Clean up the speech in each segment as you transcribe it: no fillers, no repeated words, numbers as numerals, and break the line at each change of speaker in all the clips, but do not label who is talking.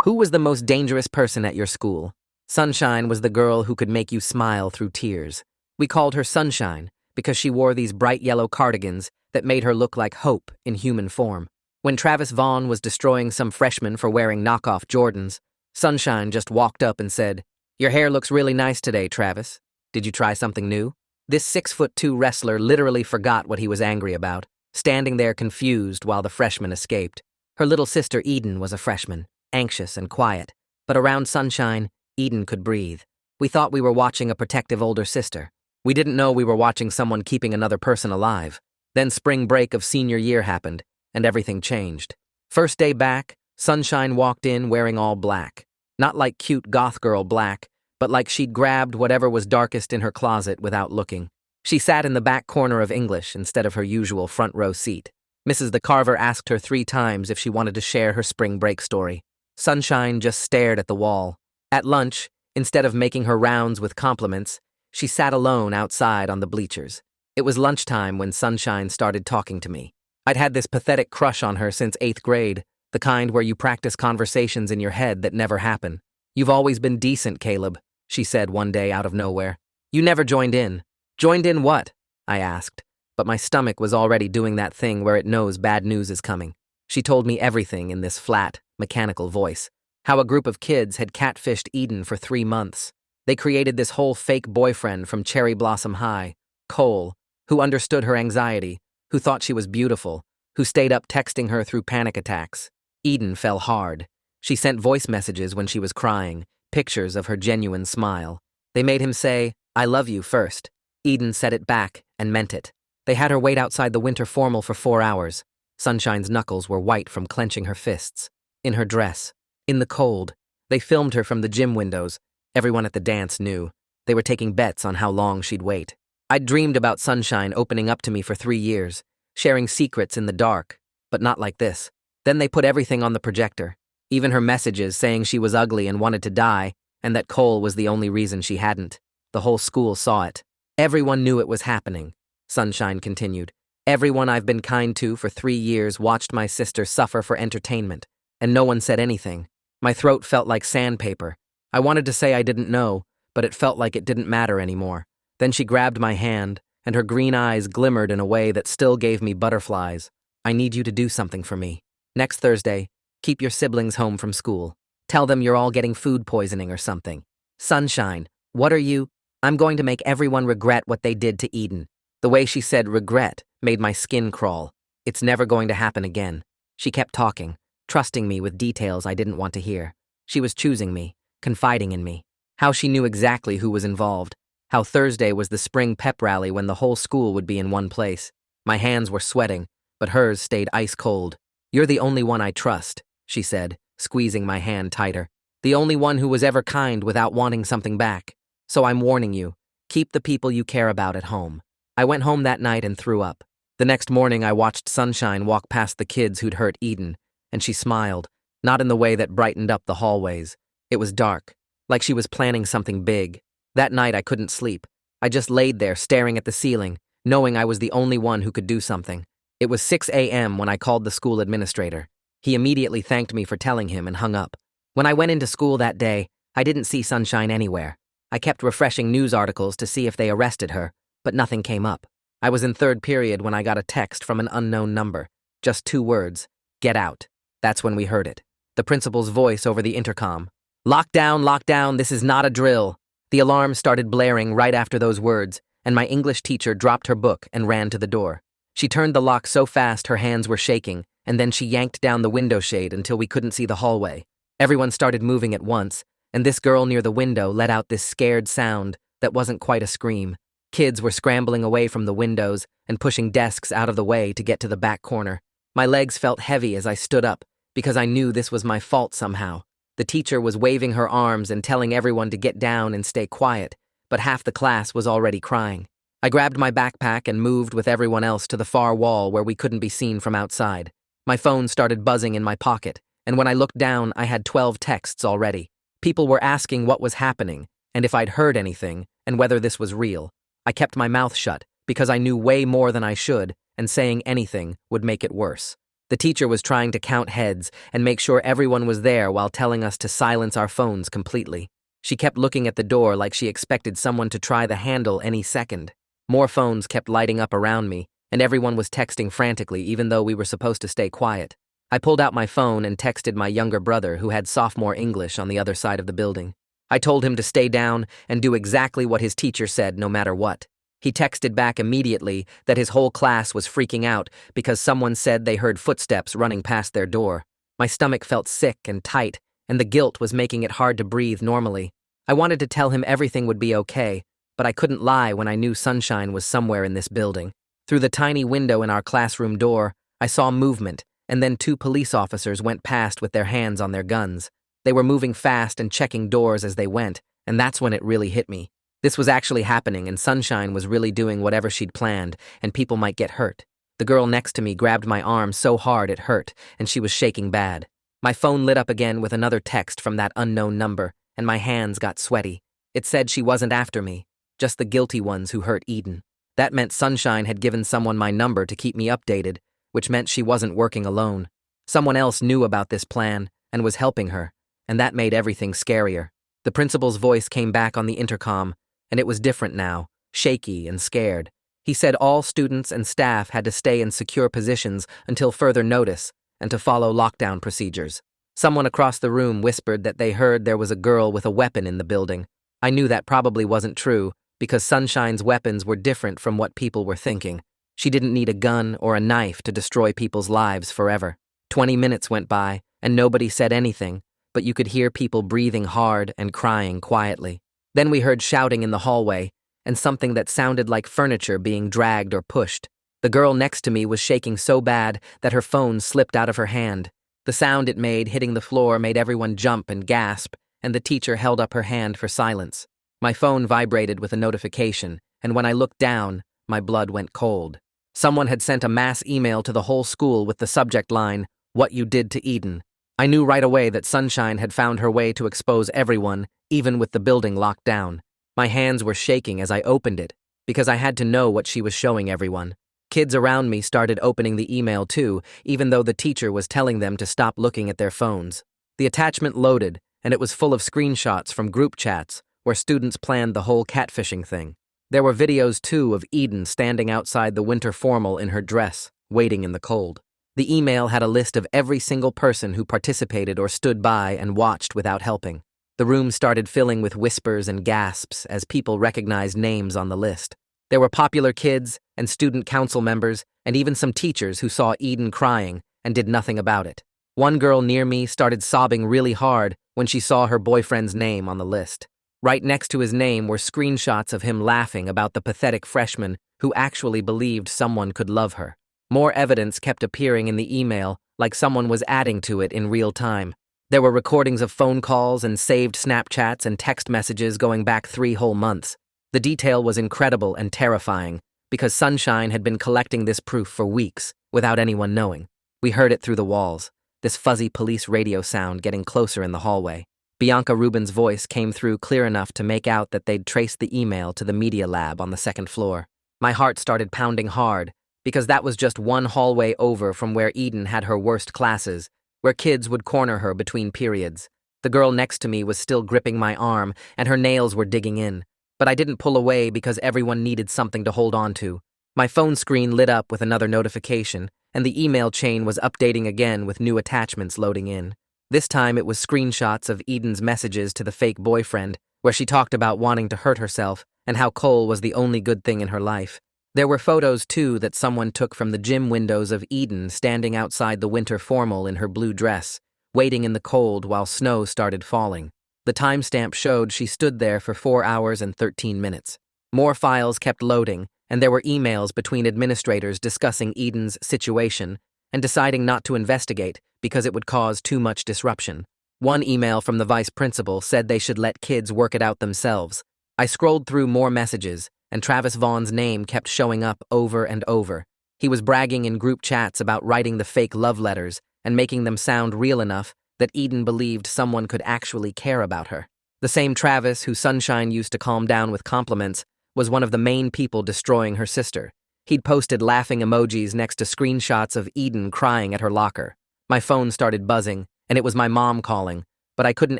Who was the most dangerous person at your school? Sunshine was the girl who could make you smile through tears. We called her Sunshine because she wore these bright yellow cardigans that made her look like hope in human form. When Travis Vaughn was destroying some freshmen for wearing knockoff Jordans, Sunshine just walked up and said, "Your hair looks really nice today, Travis. Did you try something new?" This 6'2" wrestler literally forgot what he was angry about, standing there confused while the freshman escaped. Her little sister Eden was a freshman, anxious and quiet, but around Sunshine, Eden could breathe. We thought we were watching a protective older sister. We didn't know we were watching someone keeping another person alive. Then spring break of senior year happened, and everything changed. First day back, Sunshine walked in wearing all black. Not like cute goth girl black, but like she'd grabbed whatever was darkest in her closet without looking. She sat in the back corner of English instead of her usual front row seat. Mrs. the Carver asked her 3 times if she wanted to share her spring break story. Sunshine just stared at the wall. At lunch, instead of making her rounds with compliments, she sat alone outside on the bleachers. It was lunchtime when Sunshine started talking to me. I'd had this pathetic crush on her since 8th grade, the kind where you practice conversations in your head that never happen. "You've always been decent, Caleb," she said one day out of nowhere. "You never joined in." "Joined in what?" I asked, but my stomach was already doing that thing where it knows bad news is coming. She told me everything in this flat, mechanical voice. How a group of kids had catfished Eden for 3 months. They created this whole fake boyfriend from Cherry Blossom High, Cole, who understood her anxiety, who thought she was beautiful, who stayed up texting her through panic attacks. Eden fell hard. She sent voice messages when she was crying, pictures of her genuine smile. They made him say, "I love you" first. Eden said it back and meant it. They had her wait outside the winter formal for 4 hours. Sunshine's knuckles were white from clenching her fists. In her dress. In the cold. They filmed her from the gym windows. Everyone at the dance knew. They were taking bets on how long she'd wait. I'd dreamed about Sunshine opening up to me for 3 years, sharing secrets in the dark, but not like this. Then they put everything on the projector. Even her messages saying she was ugly and wanted to die, and that Cole was the only reason she hadn't. The whole school saw it. Everyone knew it was happening. Sunshine continued. Everyone I've been kind to for 3 years watched my sister suffer for entertainment, and no one said anything. My throat felt like sandpaper. I wanted to say I didn't know, but it felt like it didn't matter anymore. Then she grabbed my hand, and her green eyes glimmered in a way that still gave me butterflies. "I need you to do something for me. Next Thursday, keep your siblings home from school. Tell them you're all getting food poisoning or something." "Sunshine, what are you?" "I'm going to make everyone regret what they did to Eden." The way she said regret made my skin crawl. It's never going to happen again. She kept talking, trusting me with details I didn't want to hear. She was choosing me, confiding in me. How she knew exactly who was involved. How Thursday was the spring pep rally when the whole school would be in one place. My hands were sweating, but hers stayed ice cold. "You're the only one I trust," she said, squeezing my hand tighter. "The only one who was ever kind without wanting something back. So I'm warning you, keep the people you care about at home." I went home that night and threw up. The next morning I watched Sunshine walk past the kids who'd hurt Eden, and she smiled, not in the way that brightened up the hallways. It was dark, like she was planning something big. That night I couldn't sleep. I just laid there staring at the ceiling, knowing I was the only one who could do something. It was 6 a.m. when I called the school administrator. He immediately thanked me for telling him and hung up. When I went into school that day, I didn't see Sunshine anywhere. I kept refreshing news articles to see if they arrested her, but nothing came up. I was in 3rd period when I got a text from an unknown number. Just 2 words, "Get out." That's when we heard it. The principal's voice over the intercom. Lockdown, this is not a drill." The alarm started blaring right after those words, and my English teacher dropped her book and ran to the door. She turned the lock so fast her hands were shaking, and then she yanked down the window shade until we couldn't see the hallway. Everyone started moving at once, and this girl near the window let out this scared sound that wasn't quite a scream. Kids were scrambling away from the windows and pushing desks out of the way to get to the back corner. My legs felt heavy as I stood up, because I knew this was my fault somehow. The teacher was waving her arms and telling everyone to get down and stay quiet, but half the class was already crying. I grabbed my backpack and moved with everyone else to the far wall where we couldn't be seen from outside. My phone started buzzing in my pocket, and when I looked down, I had 12 texts already. People were asking what was happening, and if I'd heard anything, and whether this was real. I kept my mouth shut, because I knew way more than I should, and saying anything would make it worse. The teacher was trying to count heads and make sure everyone was there while telling us to silence our phones completely. She kept looking at the door like she expected someone to try the handle any second. More phones kept lighting up around me, and everyone was texting frantically even though we were supposed to stay quiet. I pulled out my phone and texted my younger brother who had sophomore English on the other side of the building. I told him to stay down and do exactly what his teacher said no matter what. He texted back immediately that his whole class was freaking out because someone said they heard footsteps running past their door. My stomach felt sick and tight, and the guilt was making it hard to breathe normally. I wanted to tell him everything would be okay, but I couldn't lie when I knew Sunshine was somewhere in this building. Through the tiny window in our classroom door, I saw movement, and then 2 police officers went past with their hands on their guns. They were moving fast and checking doors as they went, and that's when it really hit me. This was actually happening, and Sunshine was really doing whatever she'd planned, and people might get hurt. The girl next to me grabbed my arm so hard it hurt, and she was shaking bad. My phone lit up again with another text from that unknown number, and my hands got sweaty. It said she wasn't after me, just the guilty ones who hurt Eden. That meant Sunshine had given someone my number to keep me updated, which meant she wasn't working alone. Someone else knew about this plan and was helping her, and that made everything scarier. The principal's voice came back on the intercom, and it was different now, shaky and scared. He said all students and staff had to stay in secure positions until further notice and to follow lockdown procedures. Someone across the room whispered that they heard there was a girl with a weapon in the building. I knew that probably wasn't true because Sunshine's weapons were different from what people were thinking. She didn't need a gun or a knife to destroy people's lives forever. 20 minutes went by, and nobody said anything, but you could hear people breathing hard and crying quietly. Then we heard shouting in the hallway, and something that sounded like furniture being dragged or pushed. The girl next to me was shaking so bad that her phone slipped out of her hand. The sound it made hitting the floor made everyone jump and gasp, and the teacher held up her hand for silence. My phone vibrated with a notification, and when I looked down, my blood went cold. Someone had sent a mass email to the whole school with the subject line, "What you did to Eden." I knew right away that Sunshine had found her way to expose everyone, even with the building locked down. My hands were shaking as I opened it, because I had to know what she was showing everyone. Kids around me started opening the email too, even though the teacher was telling them to stop looking at their phones. The attachment loaded, and it was full of screenshots from group chats where students planned the whole catfishing thing. There were videos too of Eden standing outside the winter formal in her dress, waiting in the cold. The email had a list of every single person who participated or stood by and watched without helping. The room started filling with whispers and gasps as people recognized names on the list. There were popular kids and student council members and even some teachers who saw Eden crying and did nothing about it. One girl near me started sobbing really hard when she saw her boyfriend's name on the list. Right next to his name were screenshots of him laughing about the pathetic freshman who actually believed someone could love her. More evidence kept appearing in the email, like someone was adding to it in real time. There were recordings of phone calls and saved Snapchats and text messages going back 3 whole months. The detail was incredible and terrifying, because Sunshine had been collecting this proof for weeks, without anyone knowing. We heard it through the walls, this fuzzy police radio sound getting closer in the hallway. Bianca Rubin's voice came through clear enough to make out that they'd traced the email to the media lab on the 2nd floor. My heart started pounding hard, because that was just one hallway over from where Eden had her worst classes, where kids would corner her between periods. The girl next to me was still gripping my arm, and her nails were digging in, but I didn't pull away because everyone needed something to hold on to. My phone screen lit up with another notification, and the email chain was updating again with new attachments loading in. This time it was screenshots of Eden's messages to the fake boyfriend, where she talked about wanting to hurt herself and how Cole was the only good thing in her life. There were photos, too, that someone took from the gym windows of Eden standing outside the winter formal in her blue dress, waiting in the cold while snow started falling. The timestamp showed she stood there for 4 hours and 13 minutes. More files kept loading, and there were emails between administrators discussing Eden's situation and deciding not to investigate because it would cause too much disruption. One email from the vice principal said they should let kids work it out themselves. I scrolled through more messages, and Travis Vaughn's name kept showing up over and over. He was bragging in group chats about writing the fake love letters and making them sound real enough that Eden believed someone could actually care about her. The same Travis who Sunshine used to calm down with compliments was one of the main people destroying her sister. He'd posted laughing emojis next to screenshots of Eden crying at her locker. My phone started buzzing, and it was my mom calling, but I couldn't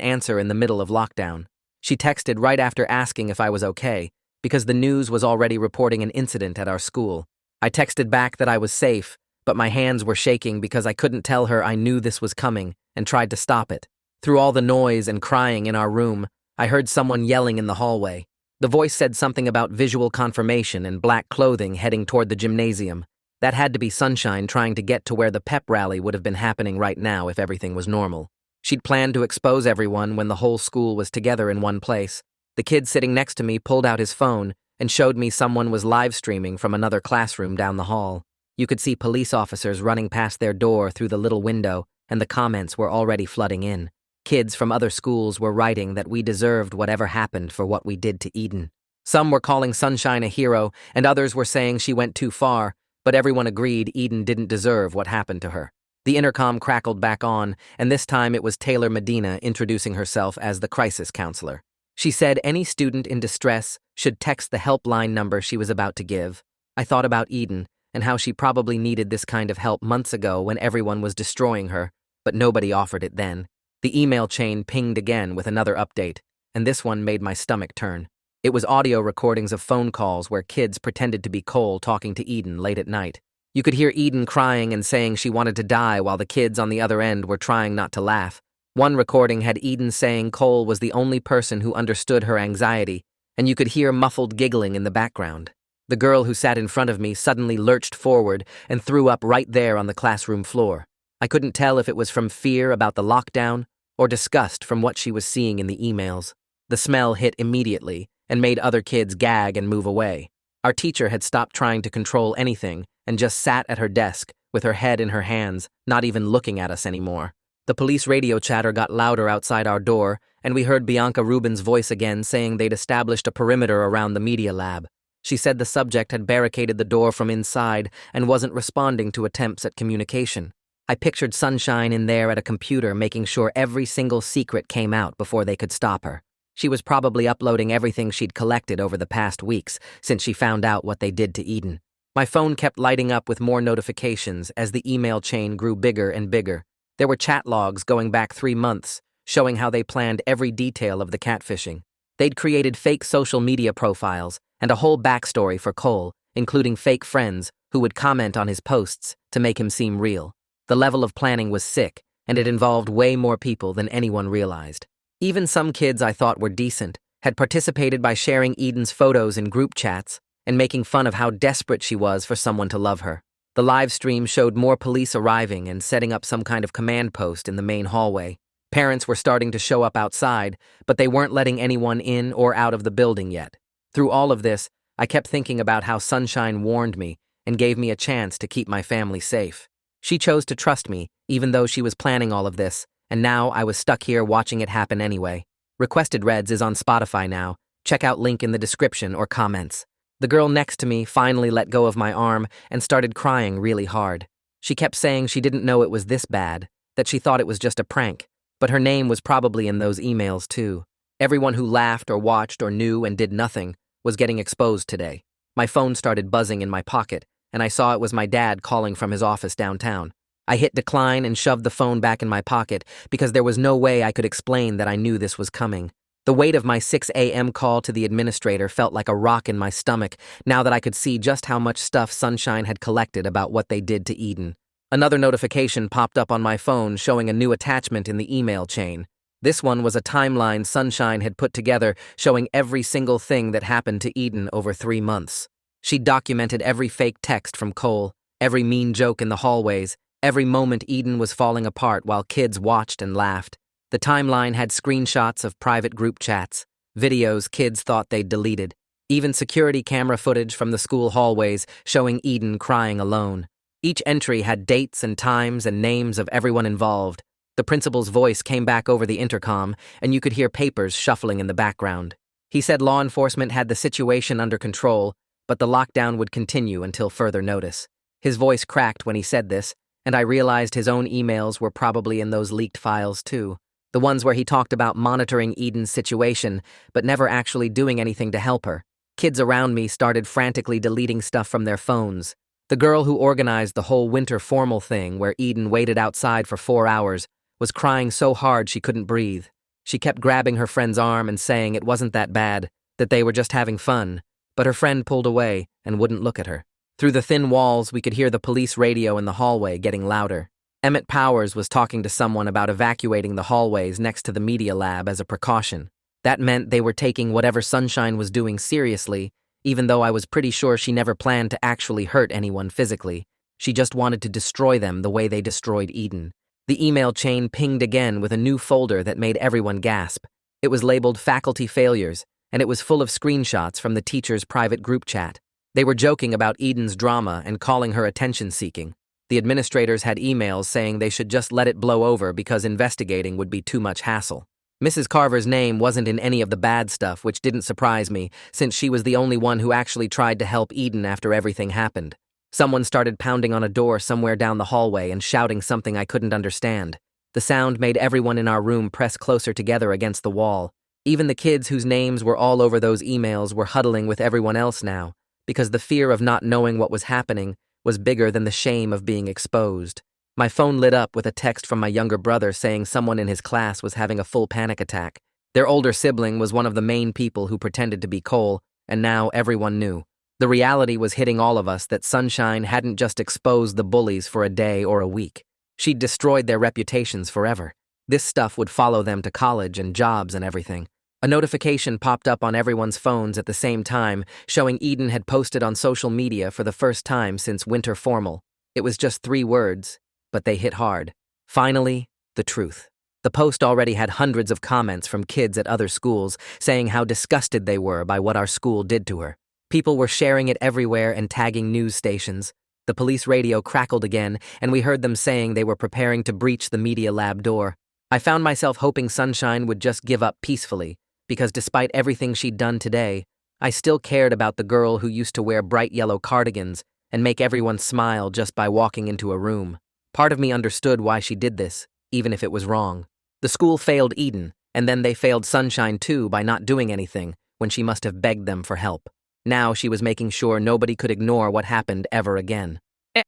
answer in the middle of lockdown. She texted right after asking if I was okay, because the news was already reporting an incident at our school. I texted back that I was safe, but my hands were shaking because I couldn't tell her I knew this was coming and tried to stop it. Through all the noise and crying in our room, I heard someone yelling in the hallway. The voice said something about visual confirmation and black clothing heading toward the gymnasium. That had to be Sunshine trying to get to where the pep rally would have been happening right now if everything was normal. She'd planned to expose everyone when the whole school was together in one place. The kid sitting next to me pulled out his phone and showed me someone was live streaming from another classroom down the hall. You could see police officers running past their door through the little window, and the comments were already flooding in. Kids from other schools were writing that we deserved whatever happened for what we did to Eden. Some were calling Sunshine a hero, and others were saying she went too far, but everyone agreed Eden didn't deserve what happened to her. The intercom crackled back on, and this time it was Taylor Medina introducing herself as the crisis counselor. She said any student in distress should text the helpline number she was about to give. I thought about Eden and how she probably needed this kind of help months ago when everyone was destroying her, but nobody offered it then. The email chain pinged again with another update, and this one made my stomach turn. It was audio recordings of phone calls where kids pretended to be Cole talking to Eden late at night. You could hear Eden crying and saying she wanted to die while the kids on the other end were trying not to laugh. One recording had Eden saying Cole was the only person who understood her anxiety, and you could hear muffled giggling in the background. The girl who sat in front of me suddenly lurched forward and threw up right there on the classroom floor. I couldn't tell if it was from fear about the lockdown or disgust from what she was seeing in the emails. The smell hit immediately and made other kids gag and move away. Our teacher had stopped trying to control anything and just sat at her desk with her head in her hands, not even looking at us anymore. The police radio chatter got louder outside our door, and we heard Bianca Rubin's voice again saying they'd established a perimeter around the media lab. She said the subject had barricaded the door from inside and wasn't responding to attempts at communication. I pictured Sunshine in there at a computer making sure every single secret came out before they could stop her. She was probably uploading everything she'd collected over the past weeks since she found out what they did to Eden. My phone kept lighting up with more notifications as the email chain grew bigger and bigger. There were chat logs going back 3 months, showing how they planned every detail of the catfishing. They'd created fake social media profiles and a whole backstory for Cole, including fake friends who would comment on his posts to make him seem real. The level of planning was sick, and it involved way more people than anyone realized. Even some kids I thought were decent had participated by sharing Eden's photos in group chats and making fun of how desperate she was for someone to love her. The live stream showed more police arriving and setting up some kind of command post in the main hallway. Parents were starting to show up outside, but they weren't letting anyone in or out of the building yet. Through all of this, I kept thinking about how Sunshine warned me and gave me a chance to keep my family safe. She chose to trust me, even though she was planning all of this, and now I was stuck here watching it happen anyway. Requested Reds is on Spotify now. Check out link in the description or comments. The girl next to me finally let go of my arm and started crying really hard. She kept saying she didn't know it was this bad, that she thought it was just a prank, but her name was probably in those emails too. Everyone who laughed or watched or knew and did nothing was getting exposed today. My phone started buzzing in my pocket, and I saw it was my dad calling from his office downtown. I hit decline and shoved the phone back in my pocket because there was no way I could explain that I knew this was coming. The weight of my 6 a.m. call to the administrator felt like a rock in my stomach now that I could see just how much stuff Sunshine had collected about what they did to Eden. Another notification popped up on my phone showing a new attachment in the email chain. This one was a timeline Sunshine had put together showing every single thing that happened to Eden over 3 months. She documented every fake text from Cole, every mean joke in the hallways, every moment Eden was falling apart while kids watched and laughed. The timeline had screenshots of private group chats, videos kids thought they'd deleted, even security camera footage from the school hallways showing Eden crying alone. Each entry had dates and times and names of everyone involved. The principal's voice came back over the intercom, and you could hear papers shuffling in the background. He said law enforcement had the situation under control, but the lockdown would continue until further notice. His voice cracked when he said this, and I realized his own emails were probably in those leaked files too. The ones where he talked about monitoring Eden's situation, but never actually doing anything to help her. Kids around me started frantically deleting stuff from their phones. The girl who organized the whole winter formal thing where Eden waited outside for 4 hours was crying so hard she couldn't breathe. She kept grabbing her friend's arm and saying it wasn't that bad, that they were just having fun, but her friend pulled away and wouldn't look at her. Through the thin walls, we could hear the police radio in the hallway getting louder. Emmett Powers was talking to someone about evacuating the hallways next to the media lab as a precaution. That meant they were taking whatever Sunshine was doing seriously, even though I was pretty sure she never planned to actually hurt anyone physically. She just wanted to destroy them the way they destroyed Eden. The email chain pinged again with a new folder that made everyone gasp. It was labeled Faculty Failures, and it was full of screenshots from the teacher's private group chat. They were joking about Eden's drama and calling her attention-seeking. The administrators had emails saying they should just let it blow over because investigating would be too much hassle. Mrs. Carver's name wasn't in any of the bad stuff, which didn't surprise me, since she was the only one who actually tried to help Eden after everything happened. Someone started pounding on a door somewhere down the hallway and shouting something I couldn't understand. The sound made everyone in our room press closer together against the wall. Even the kids whose names were all over those emails were huddling with everyone else now, because the fear of not knowing what was happening was bigger than the shame of being exposed. My phone lit up with a text from my younger brother saying someone in his class was having a full panic attack. Their older sibling was one of the main people who pretended to be Cole, and now everyone knew. The reality was hitting all of us that Sunshine hadn't just exposed the bullies for a day or a week. She'd destroyed their reputations forever. This stuff would follow them to college and jobs and everything. A notification popped up on everyone's phones at the same time, showing Eden had posted on social media for the first time since winter formal. It was just 3 words, but they hit hard. Finally, the truth. The post already had hundreds of comments from kids at other schools saying how disgusted they were by what our school did to her. People were sharing it everywhere and tagging news stations. The police radio crackled again, and we heard them saying they were preparing to breach the media lab door. I found myself hoping Sunshine would just give up peacefully, because despite everything she'd done today, I still cared about the girl who used to wear bright yellow cardigans and make everyone smile just by walking into a room. Part of me understood why she did this, even if it was wrong. The school failed Eden, and then they failed Sunshine too by not doing anything when she must have begged them for help. Now she was making sure nobody could ignore what happened ever again.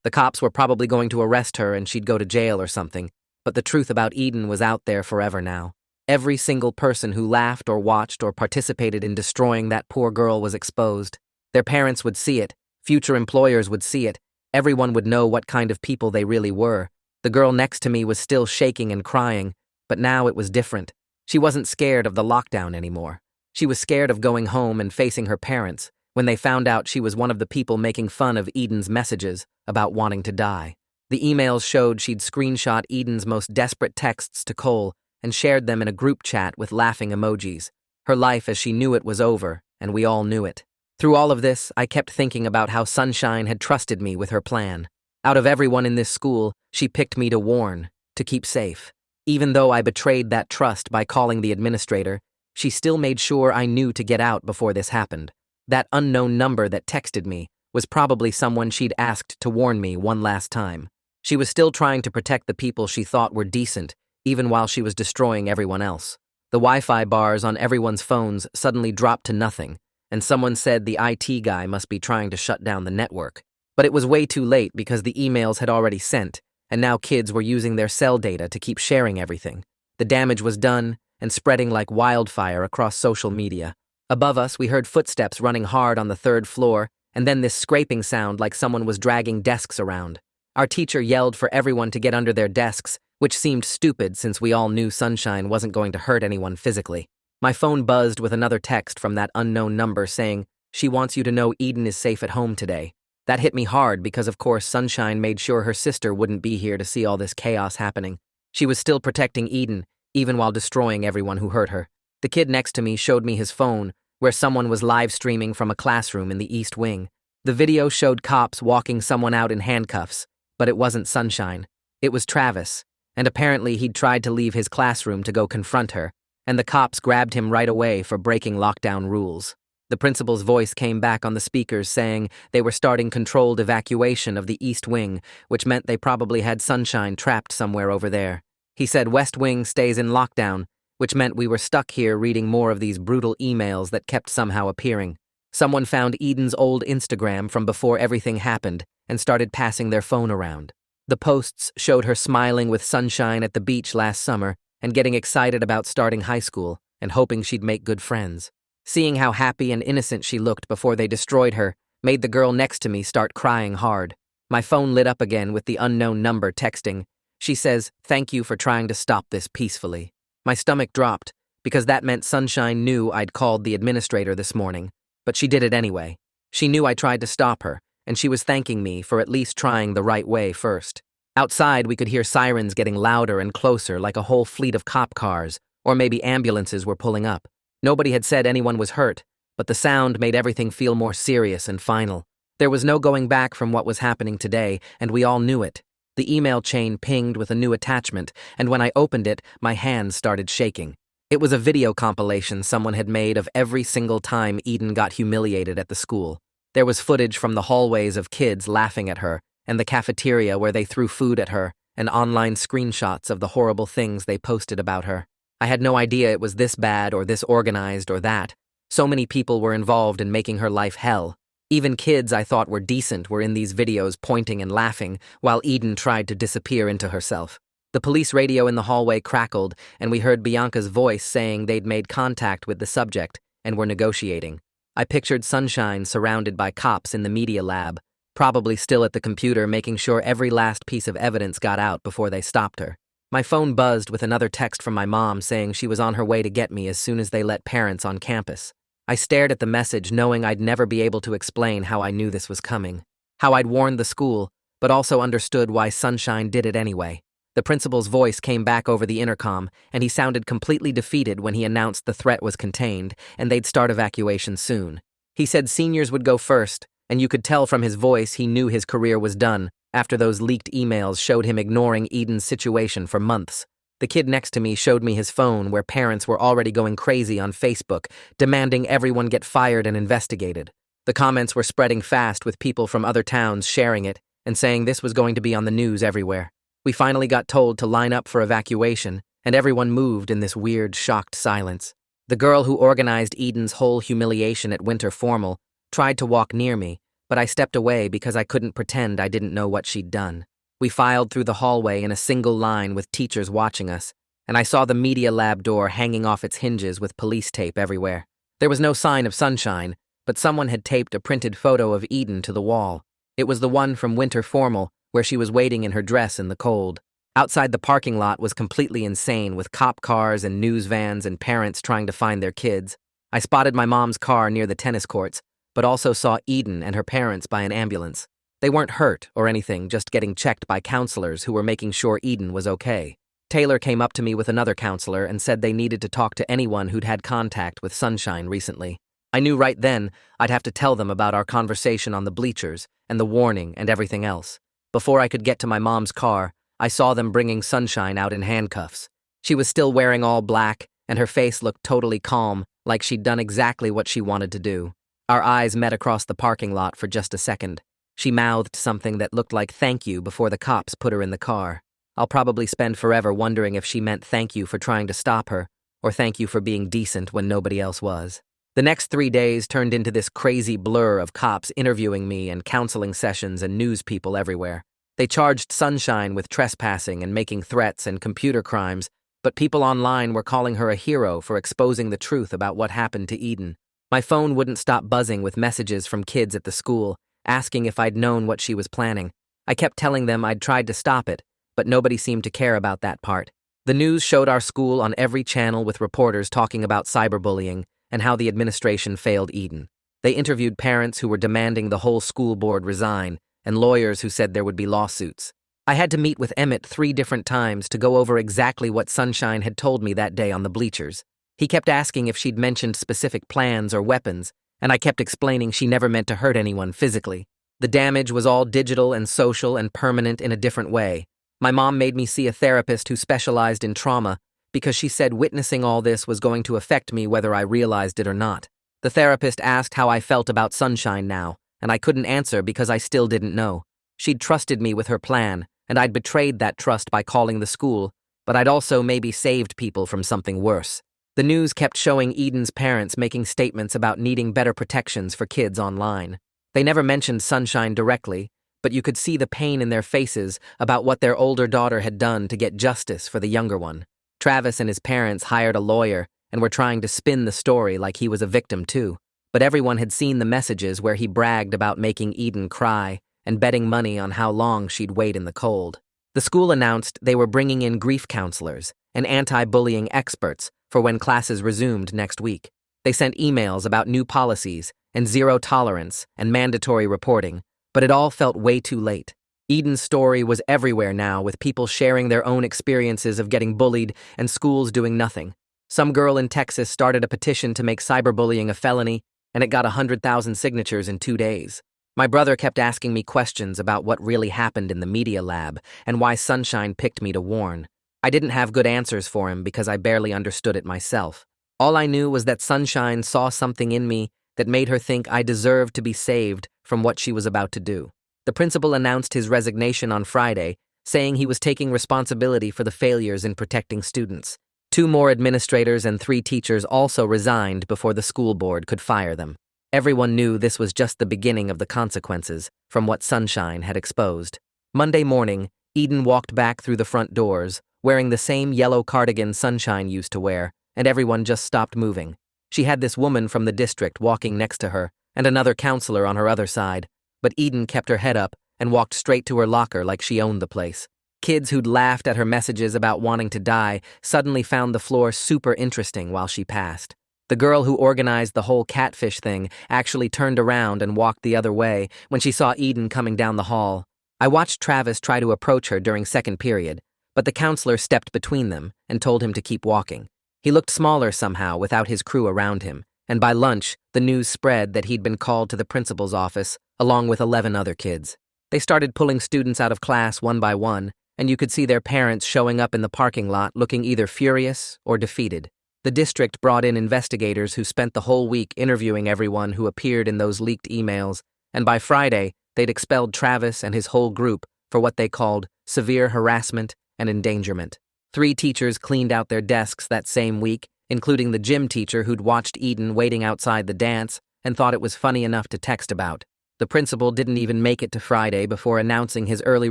The cops were probably going to arrest her and she'd go to jail or something, but the truth about Eden was out there forever now. Every single person who laughed or watched or participated in destroying that poor girl was exposed. Their parents would see it, future employers would see it, everyone would know what kind of people they really were. The girl next to me was still shaking and crying, but now it was different. She wasn't scared of the lockdown anymore. She was scared of going home and facing her parents when they found out she was one of the people making fun of Eden's messages about wanting to die. The emails showed she'd screenshot Eden's most desperate texts to Cole and shared them in a group chat with laughing emojis. Her life as she knew it was over, and we all knew it. Through all of this, I kept thinking about how Sunshine had trusted me with her plan. Out of everyone in this school, she picked me to warn, to keep safe. Even though I betrayed that trust by calling the administrator, she still made sure I knew to get out before this happened. That unknown number that texted me was probably someone she'd asked to warn me one last time. She was still trying to protect the people she thought were decent, even while she was destroying everyone else. The Wi-Fi bars on everyone's phones suddenly dropped to nothing, and someone said the IT guy must be trying to shut down the network. But it was way too late because the emails had already sent, and now kids were using their cell data to keep sharing everything. The damage was done and spreading like wildfire across social media. Above us, we heard footsteps running hard on the 3rd floor, and then this scraping sound like someone was dragging desks around. Our teacher yelled for everyone to get under their desks, which seemed stupid since we all knew Sunshine wasn't going to hurt anyone physically. My phone buzzed with another text from that unknown number saying, "She wants you to know Eden is safe at home today." That hit me hard because, of course, Sunshine made sure her sister wouldn't be here to see all this chaos happening. She was still protecting Eden, even while destroying everyone who hurt her. The kid next to me showed me his phone, where someone was live streaming from a classroom in the East Wing. The video showed cops walking someone out in handcuffs, but it wasn't Sunshine. It was Travis, and apparently he'd tried to leave his classroom to go confront her, and the cops grabbed him right away for breaking lockdown rules. The principal's voice came back on the speakers saying they were starting controlled evacuation of the East Wing, which meant they probably had Sunshine trapped somewhere over there. He said West Wing stays in lockdown, which meant we were stuck here reading more of these brutal emails that kept somehow appearing. Someone found Eden's old Instagram from before everything happened and started passing their phone around. The posts showed her smiling with sunshine at the beach last summer and getting excited about starting high school and hoping she'd make good friends. Seeing how happy and innocent she looked before they destroyed her made the girl next to me start crying hard. My phone lit up again with the unknown number texting. She says, "Thank you for trying to stop this peacefully." My stomach dropped because that meant Sunshine knew I'd called the administrator this morning, but she did it anyway. She knew I tried to stop her, and she was thanking me for at least trying the right way first. Outside, we could hear sirens getting louder and closer like a whole fleet of cop cars, or maybe ambulances were pulling up. Nobody had said anyone was hurt, but the sound made everything feel more serious and final. There was no going back from what was happening today, and we all knew it. The email chain pinged with a new attachment, and when I opened it, my hands started shaking. It was a video compilation someone had made of every single time Eden got humiliated at the school. There was footage from the hallways of kids laughing at her, and the cafeteria where they threw food at her, and online screenshots of the horrible things they posted about her. I had no idea it was this bad or this organized or that. So many people were involved in making her life hell. Even kids I thought were decent were in these videos pointing and laughing while Eden tried to disappear into herself. The police radio in the hallway crackled, and we heard Bianca's voice saying they'd made contact with the subject and were negotiating. I pictured Sunshine surrounded by cops in the media lab, probably still at the computer making sure every last piece of evidence got out before they stopped her. My phone buzzed with another text from my mom saying she was on her way to get me as soon as they let parents on campus. I stared at the message knowing I'd never be able to explain how I knew this was coming, how I'd warned the school, but also understood why Sunshine did it anyway. The principal's voice came back over the intercom, and he sounded completely defeated when he announced the threat was contained and they'd start evacuation soon. He said seniors would go first, and you could tell from his voice he knew his career was done after those leaked emails showed him ignoring Eden's situation for months. The kid next to me showed me his phone where parents were already going crazy on Facebook, demanding everyone get fired and investigated. The comments were spreading fast with people from other towns sharing it and saying this was going to be on the news everywhere. We finally got told to line up for evacuation, and everyone moved in this weird, shocked silence. The girl who organized Eden's whole humiliation at winter formal tried to walk near me, but I stepped away because I couldn't pretend I didn't know what she'd done. We filed through the hallway in a single line with teachers watching us, and I saw the media lab door hanging off its hinges with police tape everywhere. There was no sign of Sunshine, but someone had taped a printed photo of Eden to the wall. It was the one from winter formal, where she was waiting in her dress in the cold. Outside the parking lot was completely insane with cop cars and news vans and parents trying to find their kids. I spotted my mom's car near the tennis courts, but also saw Eden and her parents by an ambulance. They weren't hurt or anything, just getting checked by counselors who were making sure Eden was okay. Taylor came up to me with another counselor and said they needed to talk to anyone who'd had contact with Sunshine recently. I knew right then I'd have to tell them about our conversation on the bleachers and the warning and everything else. Before I could get to my mom's car, I saw them bringing Sunshine out in handcuffs. She was still wearing all black, and her face looked totally calm, like she'd done exactly what she wanted to do. Our eyes met across the parking lot for just a second. She mouthed something that looked like thank you before the cops put her in the car. I'll probably spend forever wondering if she meant thank you for trying to stop her, or thank you for being decent when nobody else was. The next 3 days turned into this crazy blur of cops interviewing me and counseling sessions and news people everywhere. They charged Sunshine with trespassing and making threats and computer crimes, but people online were calling her a hero for exposing the truth about what happened to Eden. My phone wouldn't stop buzzing with messages from kids at the school, asking if I'd known what she was planning. I kept telling them I'd tried to stop it, but nobody seemed to care about that part. The news showed our school on every channel with reporters talking about cyberbullying and how the administration failed Eden. They interviewed parents who were demanding the whole school board resign and lawyers who said there would be lawsuits. I had to meet with Emmett 3 different times to go over exactly what Sunshine had told me that day on the bleachers. He kept asking if she'd mentioned specific plans or weapons, and I kept explaining she never meant to hurt anyone physically. The damage was all digital and social and permanent in a different way. My mom made me see a therapist who specialized in trauma because she said witnessing all this was going to affect me whether I realized it or not. The therapist asked how I felt about Sunshine now, and I couldn't answer because I still didn't know. She'd trusted me with her plan, and I'd betrayed that trust by calling the school, but I'd also maybe saved people from something worse. The news kept showing Eden's parents making statements about needing better protections for kids online. They never mentioned Sunshine directly, but you could see the pain in their faces about what their older daughter had done to get justice for the younger one. Travis and his parents hired a lawyer and were trying to spin the story like he was a victim too. But everyone had seen the messages where he bragged about making Eden cry and betting money on how long she'd wait in the cold. The school announced they were bringing in grief counselors and anti-bullying experts for when classes resumed next week. They sent emails about new policies and zero tolerance and mandatory reporting, but it all felt way too late. Eden's story was everywhere now, with people sharing their own experiences of getting bullied and schools doing nothing. Some girl in Texas started a petition to make cyberbullying a felony, and it got 100,000 signatures in 2 days. My brother kept asking me questions about what really happened in the media lab and why Sunshine picked me to warn. I didn't have good answers for him because I barely understood it myself. All I knew was that Sunshine saw something in me that made her think I deserved to be saved from what she was about to do. The principal announced his resignation on Friday, saying he was taking responsibility for the failures in protecting students. 2 more administrators and 3 teachers also resigned before the school board could fire them. Everyone knew this was just the beginning of the consequences from what Sunshine had exposed. Monday morning, Eden walked back through the front doors, wearing the same yellow cardigan Sunshine used to wear, and everyone just stopped moving. She had this woman from the district walking next to her, and another counselor on her other side, but Eden kept her head up and walked straight to her locker like she owned the place. Kids who'd laughed at her messages about wanting to die suddenly found the floor super interesting while she passed. The girl who organized the whole catfish thing actually turned around and walked the other way when she saw Eden coming down the hall. I watched Travis try to approach her during second period, but the counselor stepped between them and told him to keep walking. He looked smaller somehow without his crew around him, and by lunch, the news spread that he'd been called to the principal's office, along with 11 other kids. They started pulling students out of class one by one, and you could see their parents showing up in the parking lot looking either furious or defeated. The district brought in investigators who spent the whole week interviewing everyone who appeared in those leaked emails, and by Friday, they'd expelled Travis and his whole group for what they called severe harassment and endangerment. 3 teachers cleaned out their desks that same week, including the gym teacher who'd watched Eden waiting outside the dance and thought it was funny enough to text about. The principal didn't even make it to Friday before announcing his early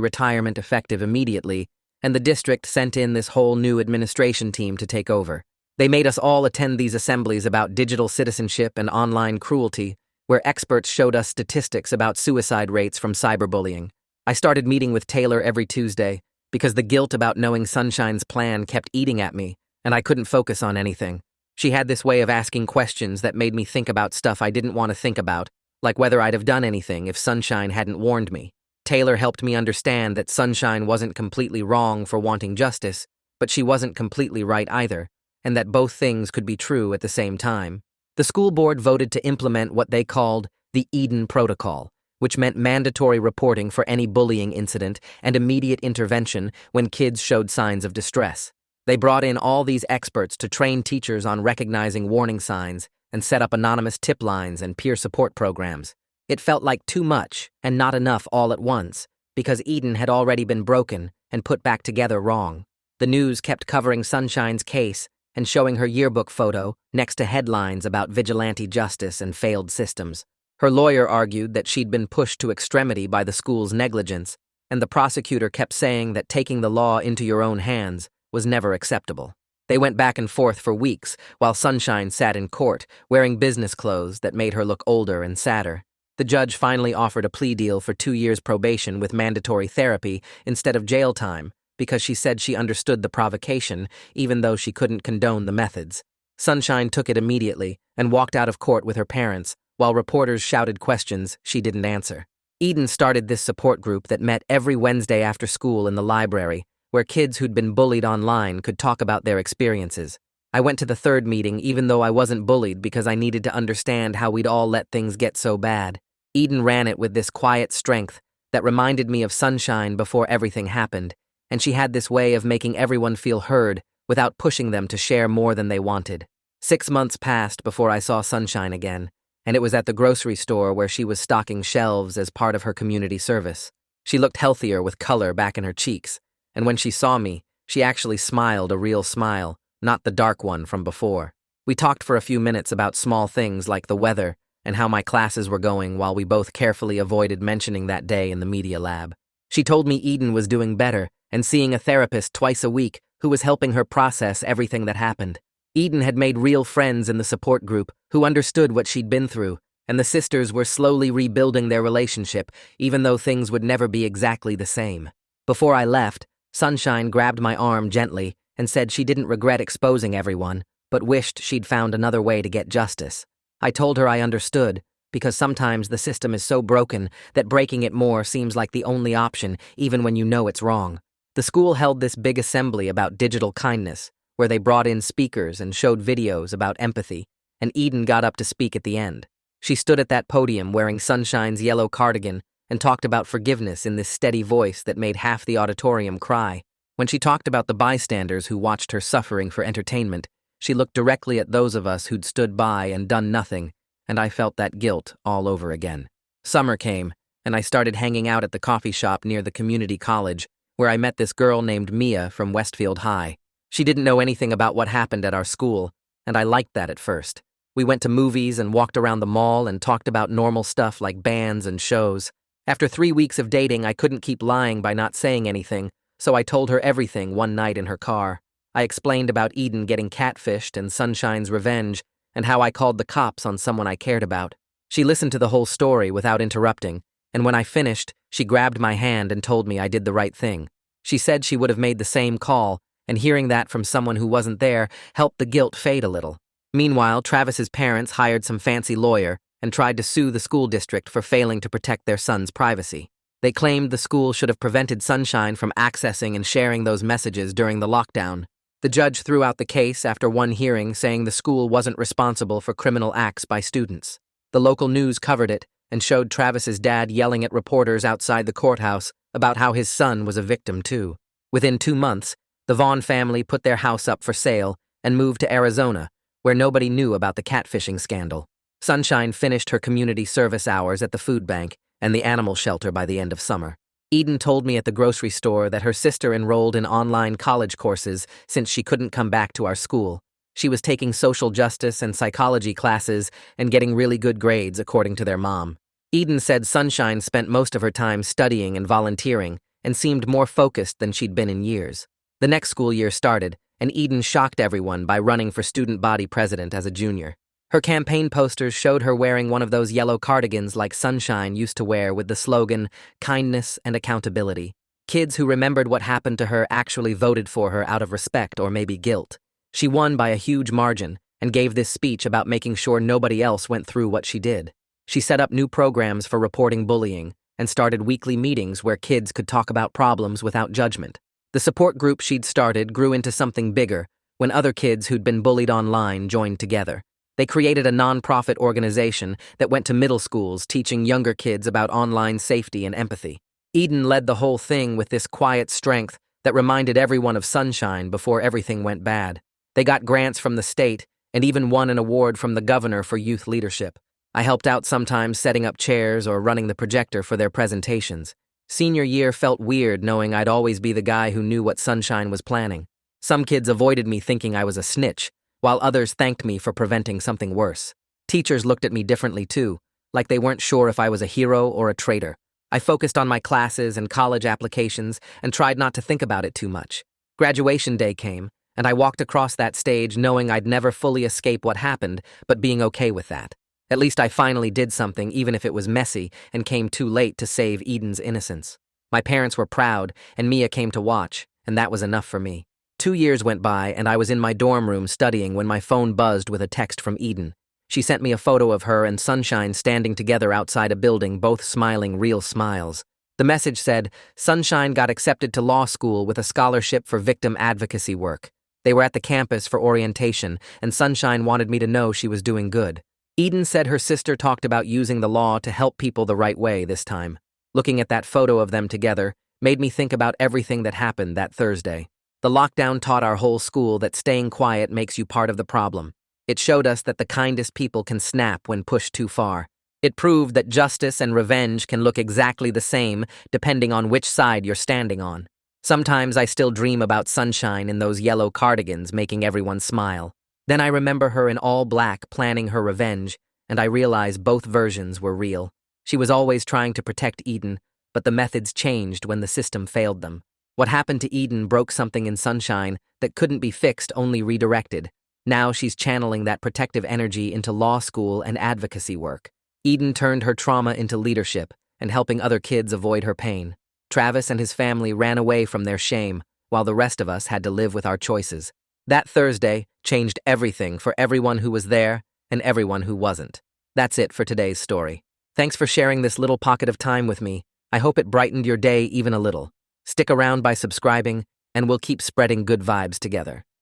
retirement effective immediately, and the district sent in this whole new administration team to take over. They made us all attend these assemblies about digital citizenship and online cruelty, where experts showed us statistics about suicide rates from cyberbullying. I started meeting with Taylor every Tuesday, because the guilt about knowing Sunshine's plan kept eating at me, and I couldn't focus on anything. She had this way of asking questions that made me think about stuff I didn't want to think about, like whether I'd have done anything if Sunshine hadn't warned me. Taylor helped me understand that Sunshine wasn't completely wrong for wanting justice, but she wasn't completely right either, and that both things could be true at the same time. The school board voted to implement what they called the Eden Protocol, which meant mandatory reporting for any bullying incident and immediate intervention when kids showed signs of distress. They brought in all these experts to train teachers on recognizing warning signs and set up anonymous tip lines and peer support programs. It felt like too much and not enough all at once, because Eden had already been broken and put back together wrong. The news kept covering Sunshine's case and showing her yearbook photo next to headlines about vigilante justice and failed systems. Her lawyer argued that she'd been pushed to extremity by the school's negligence, and the prosecutor kept saying that taking the law into your own hands was never acceptable. They went back and forth for weeks while Sunshine sat in court, wearing business clothes that made her look older and sadder. The judge finally offered a plea deal for 2 years probation with mandatory therapy instead of jail time because she said she understood the provocation, even though she couldn't condone the methods. Sunshine took it immediately and walked out of court with her parents, while reporters shouted questions she didn't answer. Eden started this support group that met every Wednesday after school in the library, where kids who'd been bullied online could talk about their experiences. I went to the 3rd meeting even though I wasn't bullied because I needed to understand how we'd all let things get so bad. Eden ran it with this quiet strength that reminded me of Sunshine before everything happened, and she had this way of making everyone feel heard without pushing them to share more than they wanted. 6 months passed before I saw Sunshine again, and it was at the grocery store where she was stocking shelves as part of her community service. She looked healthier with color back in her cheeks, and when she saw me, she actually smiled a real smile, not the dark one from before. We talked for a few minutes about small things like the weather and how my classes were going while we both carefully avoided mentioning that day in the media lab. She told me Eden was doing better and seeing a therapist twice a week who was helping her process everything that happened. Eden had made real friends in the support group who understood what she'd been through, and the sisters were slowly rebuilding their relationship, even though things would never be exactly the same. Before I left, Sunshine grabbed my arm gently and said she didn't regret exposing everyone, but wished she'd found another way to get justice. I told her I understood, because sometimes the system is so broken that breaking it more seems like the only option, even when you know it's wrong. The school held this big assembly about digital kindness, where they brought in speakers and showed videos about empathy, and Eden got up to speak at the end. She stood at that podium wearing Sunshine's yellow cardigan and talked about forgiveness in this steady voice that made half the auditorium cry. When she talked about the bystanders who watched her suffering for entertainment, she looked directly at those of us who'd stood by and done nothing, and I felt that guilt all over again. Summer came, and I started hanging out at the coffee shop near the community college, where I met this girl named Mia from Westfield High. She didn't know anything about what happened at our school, and I liked that at first. We went to movies and walked around the mall and talked about normal stuff like bands and shows. After 3 weeks of dating, I couldn't keep lying by not saying anything, so I told her everything one night in her car. I explained about Eden getting catfished and Sunshine's revenge, and how I called the cops on someone I cared about. She listened to the whole story without interrupting, and when I finished, she grabbed my hand and told me I did the right thing. She said she would have made the same call, and hearing that from someone who wasn't there helped the guilt fade a little. Meanwhile, Travis's parents hired some fancy lawyer and tried to sue the school district for failing to protect their son's privacy. They claimed the school should have prevented Sunshine from accessing and sharing those messages during the lockdown. The judge threw out the case after one hearing, saying the school wasn't responsible for criminal acts by students. The local news covered it and showed Travis's dad yelling at reporters outside the courthouse about how his son was a victim too. Within 2 months, the Vaughn family put their house up for sale and moved to Arizona, where nobody knew about the catfishing scandal. Sunshine finished her community service hours at the food bank and the animal shelter by the end of summer. Eden told me at the grocery store that her sister enrolled in online college courses since she couldn't come back to our school. She was taking social justice and psychology classes and getting really good grades, according to their mom. Eden said Sunshine spent most of her time studying and volunteering and seemed more focused than she'd been in years. The next school year started, and Eden shocked everyone by running for student body president as a junior. Her campaign posters showed her wearing one of those yellow cardigans like Sunshine used to wear with the slogan, "Kindness and Accountability." Kids who remembered what happened to her actually voted for her out of respect or maybe guilt. She won by a huge margin and gave this speech about making sure nobody else went through what she did. She set up new programs for reporting bullying and started weekly meetings where kids could talk about problems without judgment. The support group she'd started grew into something bigger when other kids who'd been bullied online joined together. They created a non-profit organization that went to middle schools teaching younger kids about online safety and empathy. Eden led the whole thing with this quiet strength that reminded everyone of Sunshine before everything went bad. They got grants from the state and even won an award from the governor for youth leadership. I helped out sometimes setting up chairs or running the projector for their presentations. Senior year felt weird knowing I'd always be the guy who knew what Sunshine was planning. Some kids avoided me thinking I was a snitch, while others thanked me for preventing something worse. Teachers looked at me differently too, like they weren't sure if I was a hero or a traitor. I focused on my classes and college applications and tried not to think about it too much. Graduation day came, and I walked across that stage knowing I'd never fully escape what happened, but being okay with that. At least I finally did something, even if it was messy, and came too late to save Eden's innocence. My parents were proud, and Mia came to watch, and that was enough for me. 2 years went by, and I was in my dorm room studying when my phone buzzed with a text from Eden. She sent me a photo of her and Sunshine standing together outside a building, both smiling real smiles. The message said, Sunshine got accepted to law school with a scholarship for victim advocacy work. They were at the campus for orientation, and Sunshine wanted me to know she was doing good. Eden said her sister talked about using the law to help people the right way this time. Looking at that photo of them together made me think about everything that happened that Thursday. The lockdown taught our whole school that staying quiet makes you part of the problem. It showed us that the kindest people can snap when pushed too far. It proved that justice and revenge can look exactly the same depending on which side you're standing on. Sometimes I still dream about Sunshine in those yellow cardigans making everyone smile. Then I remember her in all black planning her revenge, and I realize both versions were real. She was always trying to protect Eden, but the methods changed when the system failed them. What happened to Eden broke something in Sunshine that couldn't be fixed, only redirected. Now she's channeling that protective energy into law school and advocacy work. Eden turned her trauma into leadership and helping other kids avoid her pain. Travis and his family ran away from their shame, while the rest of us had to live with our choices. That Thursday changed everything for everyone who was there and everyone who wasn't. That's it for today's story. Thanks for sharing this little pocket of time with me. I hope it brightened your day even a little. Stick around by subscribing, and we'll keep spreading good vibes together.